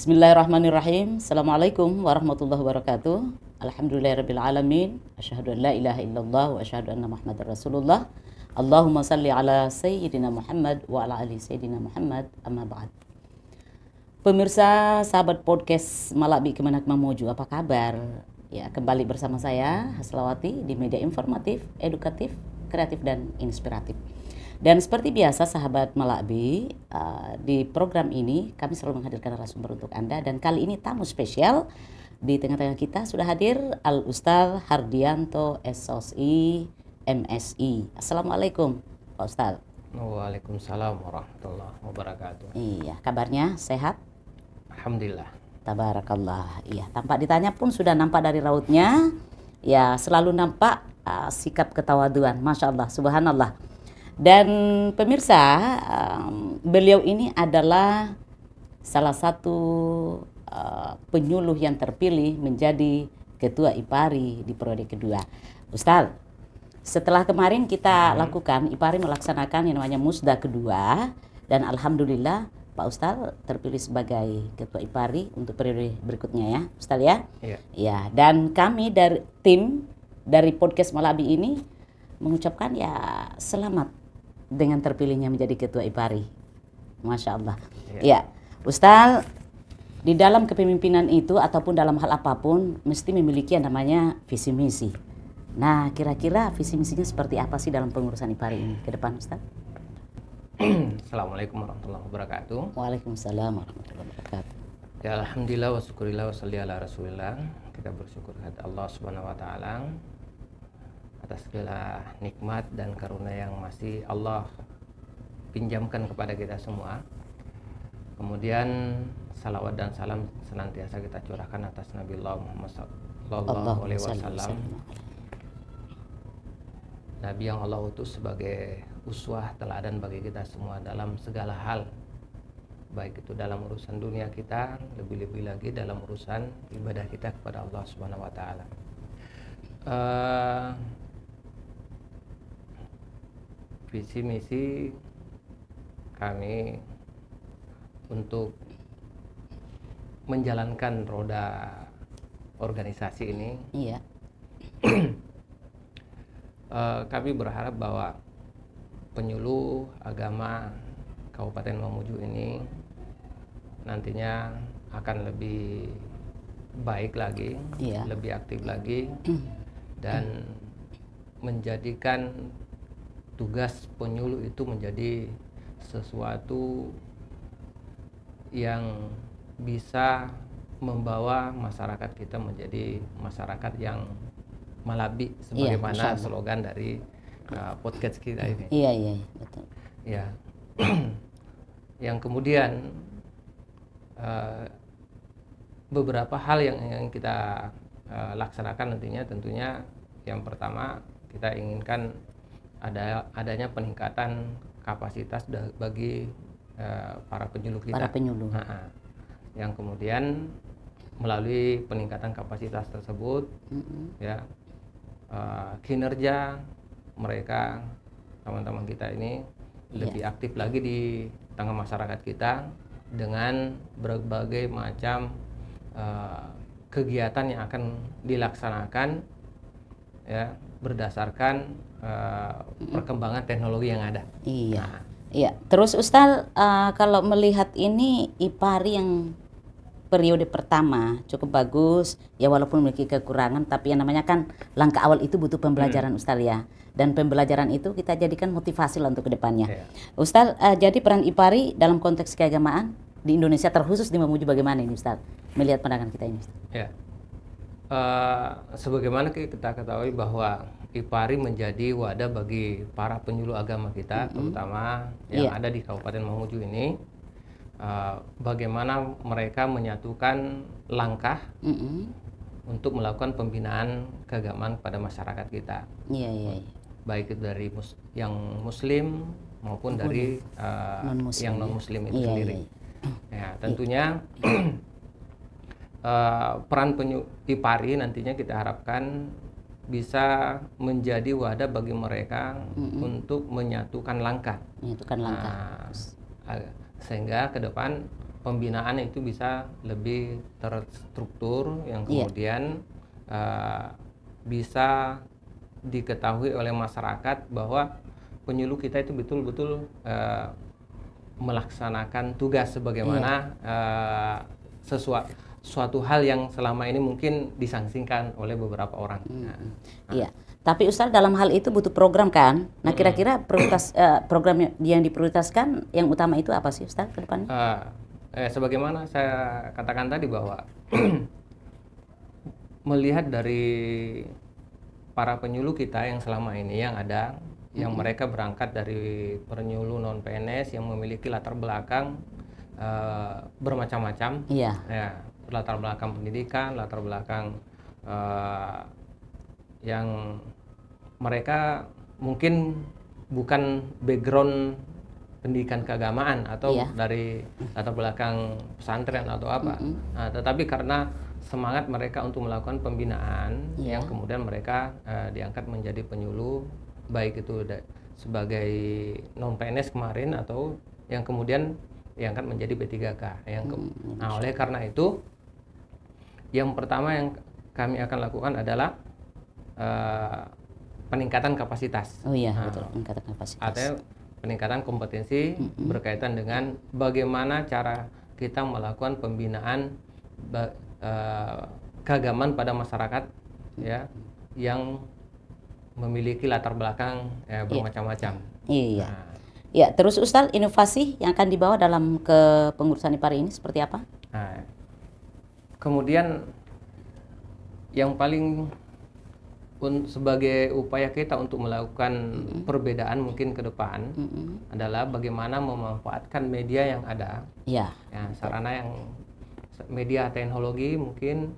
Bismillahirrahmanirrahim. Assalamualaikum warahmatullahi wabarakatuh. Alhamdulillahirabbil alamin. Asyhadu an la ilaha illallah wa asyhadu anna Muhammadar Rasulullah. Allahumma salli ala sayyidina Muhammad wa ala ali sayyidina Muhammad. Amma ba'd. Pemirsa sahabat podcast Malabi Kemenak Mamuju, apa kabar? Ya, kembali bersama saya Haslawati di media informatif, edukatif, kreatif dan inspiratif. Dan seperti biasa sahabat Malabi, di program ini kami selalu menghadirkan narasumber untuk Anda, dan kali ini tamu spesial di tengah-tengah kita sudah hadir Al Ustaz Hardianto SOSI MSI. Assalamualaikum Pak Ustaz. Waalaikumsalam warahmatullahi wabarakatuh. Iya, kabarnya sehat? Alhamdulillah. Tabarakallah. Iya, tanpa ditanya pun sudah nampak dari rautnya. Ya, selalu nampak sikap ketawaduan. Masya Allah, subhanallah. Dan pemirsa, beliau ini adalah salah satu penyuluh yang terpilih menjadi ketua IPARI di periode kedua. Ustaz, setelah kemarin kita lakukan, IPARI melaksanakan yang namanya musda kedua, dan alhamdulillah Pak Ustaz terpilih sebagai ketua IPARI untuk periode berikutnya ya, Ustaz ya. Iya. Ya, dan kami dari tim dari podcast Malabi ini mengucapkan ya selamat dengan terpilihnya menjadi ketua IPARI. Masya Allah. Ya, Ustaz, di dalam kepemimpinan itu ataupun dalam hal apapun mesti memiliki yang namanya visi misi. Nah, kira-kira visi misinya seperti apa sih dalam pengurusan IPARI ini ke depan, Ustaz? Assalamualaikum warahmatullahi wabarakatuh. Waalaikumsalam warahmatullahi wabarakatuh. Ya, alhamdulillah wa syukurillah wa sholli ala rasulillah. Kita bersyukur kepada Allah Subhanahu wa taala atas segala nikmat dan karunia yang masih Allah pinjamkan kepada kita semua. Kemudian salawat dan salam senantiasa kita curahkan atas Nabi Allah Muhammad sallallahu alaihi wasallam, Nabi yang Allah utus sebagai uswah teladan bagi kita semua dalam segala hal, baik itu dalam urusan dunia kita, lebih-lebih lagi dalam urusan ibadah kita kepada Allah Subhanahu wa taala. Visi misi kami untuk menjalankan roda organisasi ini, Iya. kami berharap bahwa penyuluh agama Kabupaten Mamuju ini nantinya akan lebih baik lagi, Iya. lebih aktif lagi, dan menjadikan tugas penyuluh itu menjadi sesuatu yang bisa membawa masyarakat kita menjadi masyarakat yang malabi, sebagaimana slogan dari podcast kita ini. Iya, betul. Ya. Yang kemudian beberapa hal yang kita laksanakan nantinya, tentunya yang pertama kita inginkan adanya peningkatan kapasitas bagi para penyuluh kita. Para penyuluh. Yang kemudian melalui peningkatan kapasitas tersebut, ya, kinerja mereka, teman-teman kita ini lebih aktif lagi di tengah masyarakat kita dengan berbagai macam kegiatan yang akan dilaksanakan, ya, berdasarkan perkembangan teknologi yang ada. Iya. Iya. Terus Ustaz, kalau melihat ini IPARI yang periode pertama cukup bagus, ya walaupun memiliki kekurangan, tapi yang namanya kan langkah awal itu butuh pembelajaran Ustaz ya. Dan pembelajaran itu kita jadikan motivasi lah untuk kedepannya. Iya. Ustaz, jadi peran IPARI dalam konteks keagamaan di Indonesia terkhusus di Mamuju bagaimana ini Ustaz? Melihat pandangan kita ini Ustaz. Ya. Sebagaimana kita ketahui bahwa IPARI menjadi wadah bagi para penyuluh agama kita, terutama yang ada di Kabupaten Mamuju ini, bagaimana mereka menyatukan langkah untuk melakukan pembinaan keagamaan kepada masyarakat kita. Iya. Baik itu dari yang Muslim maupun dari yang non-Muslim itu sendiri. Ya, tentunya peran IPARI nantinya kita harapkan bisa menjadi wadah bagi mereka untuk menyatukan langkah. Menyatukan langkah. Sehingga ke depan pembinaan itu bisa lebih terstruktur, yang Iya. kemudian bisa diketahui oleh masyarakat bahwa penyuluh kita itu betul-betul melaksanakan tugas sebagaimana suatu hal yang selama ini mungkin disangsikan oleh beberapa orang. Iya. Tapi Ustaz dalam hal itu butuh program kan? Nah kira-kira prioritas program yang diprioritaskan yang utama itu apa sih Ustaz ke depannya? Sebagaimana saya katakan tadi bahwa melihat dari para penyuluh kita yang selama ini yang ada, yang mereka berangkat dari penyuluh non PNS yang memiliki latar belakang bermacam-macam, Iya. ya, latar belakang pendidikan, latar belakang yang mereka mungkin bukan background pendidikan keagamaan atau Iya. dari latar belakang pesantren atau apa. Nah, tetapi karena semangat mereka untuk melakukan pembinaan, Iya. yang kemudian mereka diangkat menjadi penyuluh, baik itu sebagai non PNS kemarin atau yang kemudian diangkat menjadi P3K. Nah, oleh karena itu, yang pertama yang kami akan lakukan adalah peningkatan kapasitas. Oh iya, betul, peningkatan kapasitas. Atau peningkatan kompetensi berkaitan dengan bagaimana cara kita melakukan pembinaan keagamaan pada masyarakat, ya, yang memiliki latar belakang bermacam-macam. Iya. Nah, Ya, terus Ustaz, inovasi yang akan dibawa dalam kepengurusan IPARI ini seperti apa? nah, kemudian yang paling sebagai upaya kita untuk melakukan perbedaan mungkin ke depan adalah bagaimana memanfaatkan media yang ada, Iya. ya, sarana yang media teknologi mungkin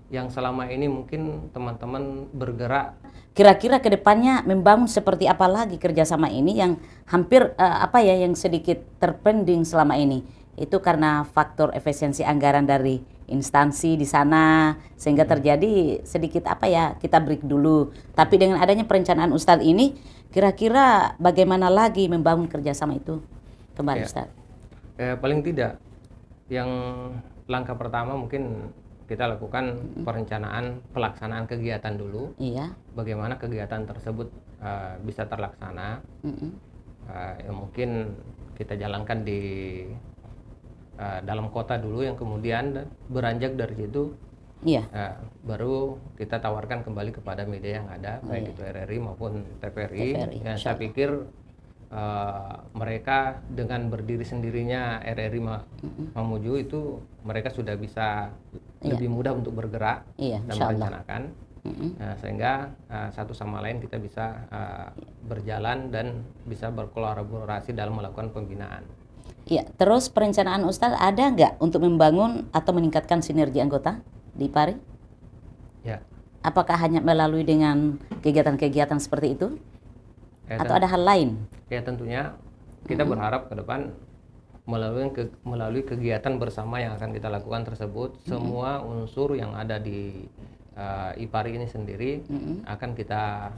yang selama ini mungkin teman-teman bergerak. Kira-kira ke depannya membangun seperti apa lagi kerjasama ini yang hampir yang sedikit terpending selama ini? Itu karena faktor efisiensi anggaran dari instansi di sana sehingga terjadi sedikit kita break dulu. Tapi dengan adanya perencanaan Ustadz ini, kira-kira bagaimana lagi membangun kerjasama itu kembali Ustadz? Paling tidak, yang langkah pertama mungkin kita lakukan perencanaan pelaksanaan kegiatan dulu. Iya. Bagaimana kegiatan tersebut bisa terlaksana. Ya mungkin kita jalankan di dalam kota dulu, yang kemudian beranjak dari situ, iya, baru kita tawarkan kembali kepada media yang ada, baik itu RRI maupun TVRI. Ya, saya pikir mereka dengan berdiri sendirinya RRI Mamuju itu mereka sudah bisa lebih mudah untuk bergerak dan merencanakan, sehingga satu sama lain kita bisa berjalan dan bisa berkolaborasi dalam melakukan pembinaan. Iya, terus perencanaan Ustadz ada nggak untuk membangun atau meningkatkan sinergi anggota di IPARI? Ya. Apakah hanya melalui dengan kegiatan-kegiatan seperti itu? Atau ada hal lain? Ya, tentunya kita berharap ke depan melalui kegiatan bersama yang akan kita lakukan tersebut, semua unsur yang ada di IPARI ini sendiri akan kita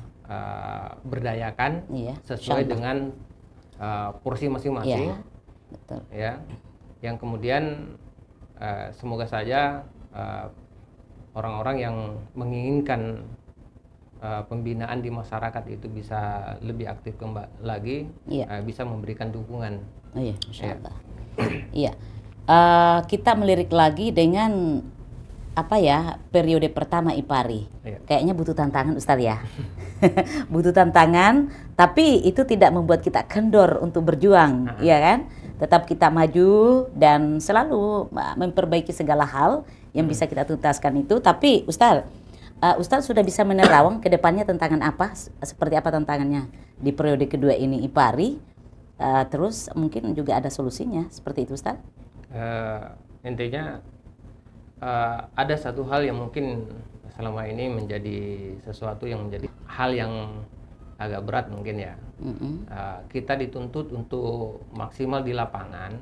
berdayakan sesuai dengan porsi masing-masing. Betul. Ya, yang kemudian semoga saja orang-orang yang menginginkan pembinaan di masyarakat itu bisa lebih aktif lagi, bisa memberikan dukungan. Oh iya, Masya Allah. Iya, kita melirik lagi dengan periode pertama IPARI. Kayaknya butuh tantangan Ustadz ya. Butuh tantangan, tapi itu tidak membuat kita kendor untuk berjuang, ya kan? Tetap kita maju dan selalu memperbaiki segala hal yang bisa kita tuntaskan itu. Tapi Ustadz sudah bisa menerawang ke depannya tantangan apa, seperti apa tantangannya di periode kedua ini IPARI, terus mungkin juga ada solusinya, seperti itu Ustadz? Intinya ada satu hal yang mungkin selama ini menjadi sesuatu yang menjadi hal yang agak berat mungkin ya. Kita dituntut untuk maksimal di lapangan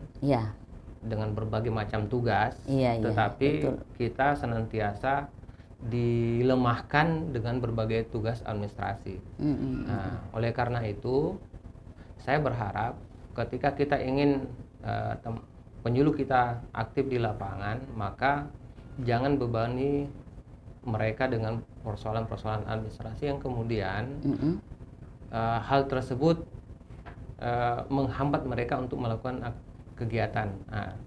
dengan berbagai macam tugas, tetapi betul, kita senantiasa dilemahkan dengan berbagai tugas administrasi. Nah, oleh karena itu saya berharap ketika kita ingin penyuluh kita aktif di lapangan, maka jangan bebani mereka dengan persoalan-persoalan administrasi yang kemudian hal tersebut menghambat mereka untuk melakukan kegiatan. Nah,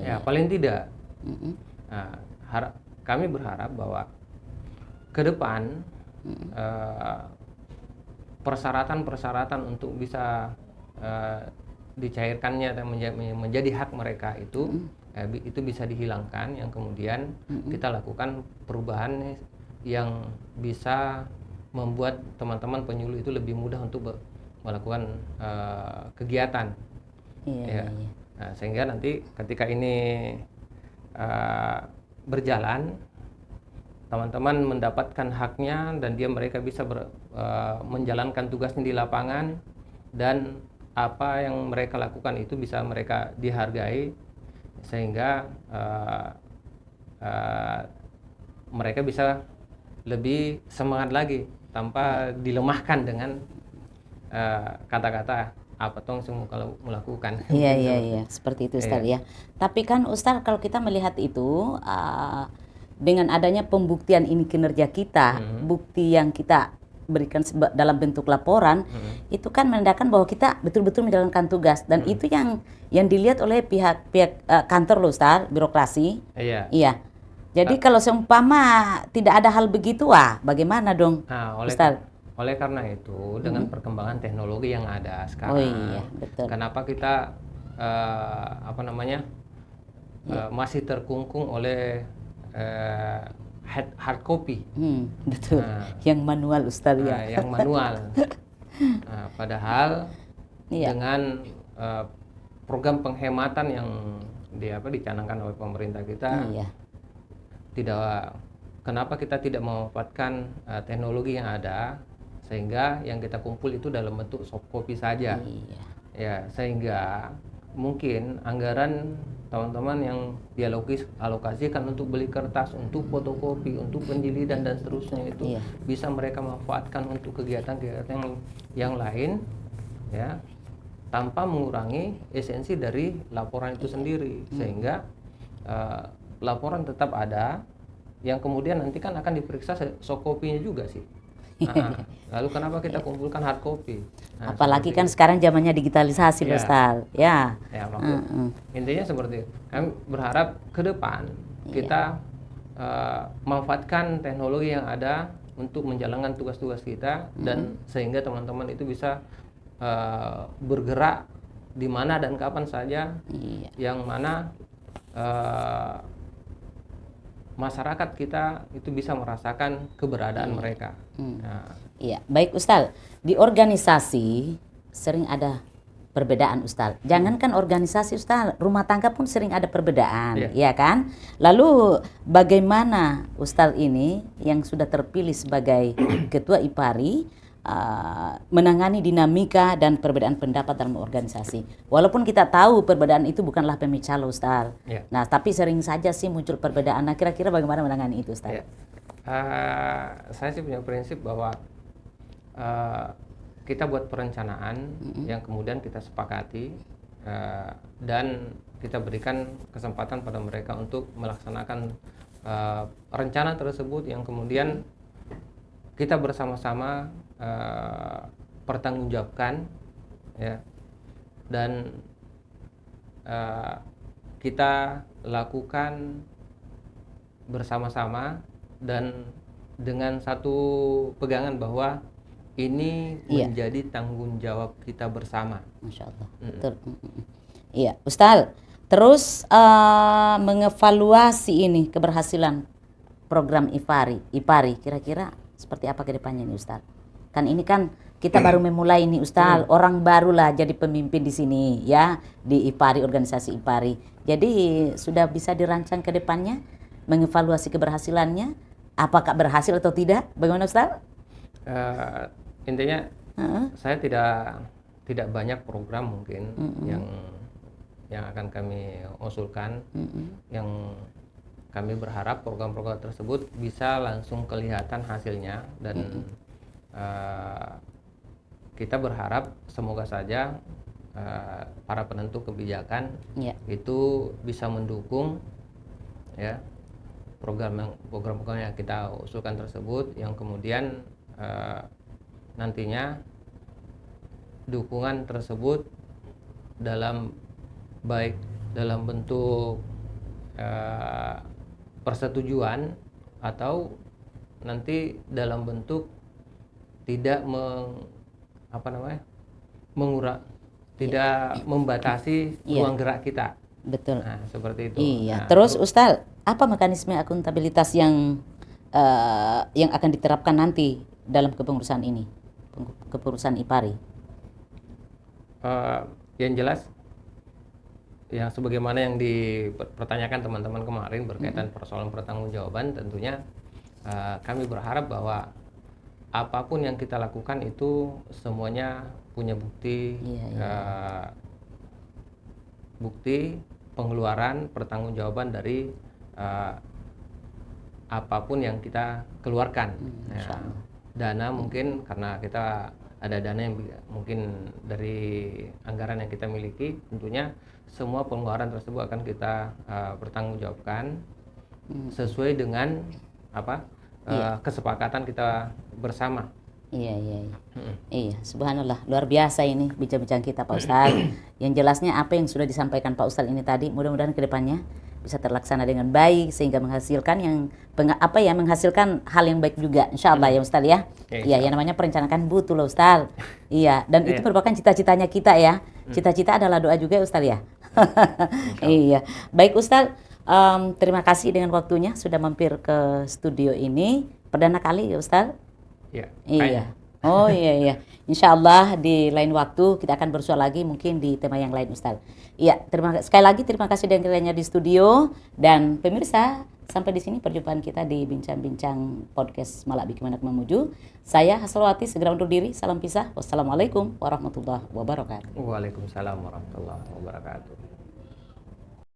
ya paling tidak kami berharap bahwa ke depan persyaratan-persyaratan untuk bisa dicairkannya dan menjadi hak mereka itu bisa dihilangkan, yang kemudian kita lakukan perubahan yang bisa membuat teman-teman penyuluh itu lebih mudah untuk melakukan kegiatan. Nah, sehingga nanti ketika ini berjalan, teman-teman mendapatkan haknya dan mereka bisa menjalankan tugasnya di lapangan, dan apa yang mereka lakukan itu bisa mereka dihargai, sehingga mereka bisa lebih semangat lagi tanpa dilemahkan dengan kata-kata apa toh semua kalau melakukan. Iya, seperti itu Ustaz ya. Tapi kan Ustaz, kalau kita melihat itu dengan adanya pembuktian ini kinerja kita, bukti yang kita berikan dalam bentuk laporan, itu kan menandakan bahwa kita betul-betul menjalankan tugas, dan itu yang dilihat oleh pihak kantor loh Ustaz, birokrasi. Iya. Jadi kalau seumpama tidak ada hal begitu, bagaimana dong Ustaz? Oleh karena itu, dengan perkembangan teknologi yang ada sekarang, betul. Kenapa kita masih terkungkung oleh hard copy? Betul. Yang manual Ustaz ya. Yang manual. Padahal dengan program penghematan yang dicanangkan oleh pemerintah kita, kenapa kita tidak memanfaatkan teknologi yang ada, sehingga yang kita kumpul itu dalam bentuk soft copy saja. Ya, sehingga mungkin anggaran teman-teman yang dialokasikan untuk beli kertas, untuk fotokopi, untuk penjilidan dan seterusnya itu bisa mereka manfaatkan untuk kegiatan-kegiatan yang lain, ya, tanpa mengurangi esensi dari laporan itu sendiri, sehingga laporan tetap ada, yang kemudian nanti kan akan diperiksa soft copy-nya juga sih. Lalu kenapa kita kumpulkan hard copy? Apalagi kan sekarang zamannya digitalisasi loh Ustaz. Intinya seperti itu. Kami berharap ke depan kita manfaatkan teknologi yang ada untuk menjalankan tugas-tugas kita, dan sehingga teman-teman itu bisa bergerak di mana dan kapan saja, yang mana masyarakat kita itu bisa merasakan keberadaan mereka. Iya, baik Ustaz. Di organisasi sering ada perbedaan Ustaz. Jangankan organisasi Ustaz, rumah tangga pun sering ada perbedaan, ya kan? Lalu bagaimana Ustaz ini yang sudah terpilih sebagai Ketua IPARI menangani dinamika dan perbedaan pendapat dalam organisasi? Walaupun kita tahu perbedaan itu bukanlah pemecah loh Ustaz. Nah, tapi sering saja sih muncul perbedaan. Nah, kira-kira bagaimana menangani itu Ustaz? Saya sih punya prinsip bahwa kita buat perencanaan yang kemudian kita sepakati, dan kita berikan kesempatan pada mereka untuk melaksanakan rencana tersebut, yang kemudian kita bersama-sama pertanggungjawabkan, ya, dan kita lakukan bersama-sama dan dengan satu pegangan bahwa ini menjadi tanggung jawab kita bersama. Masya Allah, betul. Iya, Ustaz. Terus mengevaluasi ini keberhasilan program IPARI, kira-kira seperti apa ke depannya nih Ustaz? Kan ini kan kita baru memulai nih Ustaz, orang barulah jadi pemimpin di sini ya, di IPARI, organisasi IPARI. Jadi sudah bisa dirancang ke depannya, mengevaluasi keberhasilannya, apakah berhasil atau tidak? Bagaimana Ustaz? Intinya saya tidak banyak program mungkin yang akan kami usulkan, yang kami berharap program-program tersebut bisa langsung kelihatan hasilnya, dan kita berharap semoga saja para penentu kebijakan Ya. itu bisa mendukung ya program-program yang kita usulkan tersebut, yang kemudian nantinya dukungan tersebut baik dalam bentuk persetujuan atau nanti dalam bentuk tidak tidak membatasi ruang gerak kita. Betul. Nah, seperti itu. Iya. Nah, Terus Ustaz, apa mekanisme akuntabilitas yang akan diterapkan nanti dalam kepengurusan ini, kepengurusan IPARI? Yang jelas, yang sebagaimana yang dipertanyakan teman-teman kemarin berkaitan persoalan pertanggungjawaban, tentunya kami berharap bahwa apapun yang kita lakukan itu semuanya punya bukti, bukti pengeluaran pertanggungjawaban dari apapun yang kita keluarkan. Dana mungkin karena kita ada dana yang mungkin dari anggaran yang kita miliki, tentunya semua pengeluaran tersebut akan kita pertanggungjawabkan sesuai dengan kesepakatan kita bersama. Iya, subhanallah, luar biasa ini bincang-bincang kita Pak Ustadz. Yang jelasnya apa yang sudah disampaikan Pak Ustadz ini tadi, mudah-mudahan kedepannya bisa terlaksana dengan baik sehingga menghasilkan menghasilkan hal yang baik juga, insya Allah ya Ustadz ya. Iya, yang namanya perencanaan butuh loh Ustadz. Iya, dan itu merupakan cita-citanya kita ya. Cita-cita adalah doa juga ya Ustadz ya. Iya, baik Ustadz. Terima kasih dengan waktunya sudah mampir ke studio ini perdana kali ya Ustadz. Iya. Oh iya. Insya Allah di lain waktu kita akan bersua lagi mungkin di tema yang lain Ustaz. Iya, sekali lagi terima kasih dan kiranya di studio dan pemirsa, sampai di sini perjumpaan kita di bincang-bincang podcast Malak Bikmanak Memuju. Saya Hasalwati segera undur diri. Salam pisah. Wassalamualaikum warahmatullahi wabarakatuh. Waalaikumsalam warahmatullahi wabarakatuh.